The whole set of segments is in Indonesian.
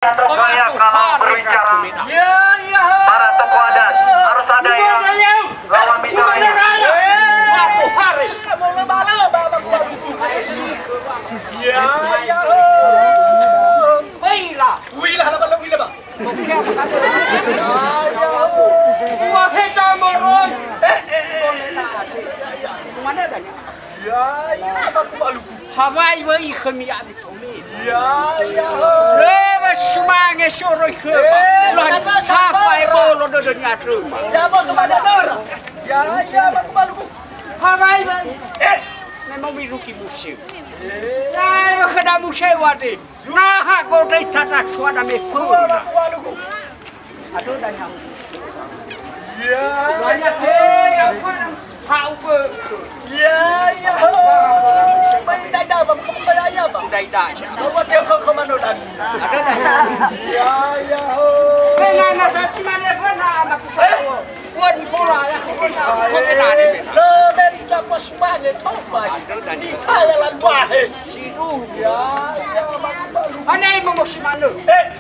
Atau gaya kalau berbicara para tokoh adat harus ada yang lawan bicaranya. Hawaii với khami ăn thùng semangat sore ke lan sampai bolo do nya terus ya bos kemana dur ya bang baluku Hawaii memang miruki musim ya kada musim wadi nah ko dai tata suara me fu baluku aduh dah nyam ya banyak apa hau ke ya mai dai dah bang kamu kaya bang dai dah siapa bawa teo ke komando dan ada dah ya Dengan nasa cimane pernah anak saya. Wan bola ya kau kena ni. le ben capa semangat topai di thailand wae Cidu. ya bang baluku Anai mau si mana?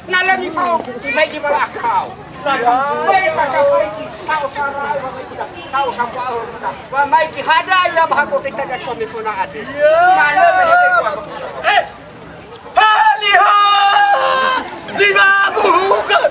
Nala mi fau vai di bala kau. ya Mai kata vai di kau sarai vai kita. Kau sampai awal kita. Wa mai ki hada ya bahago kita dah cumi funa ada. Mana Lihat lima bukan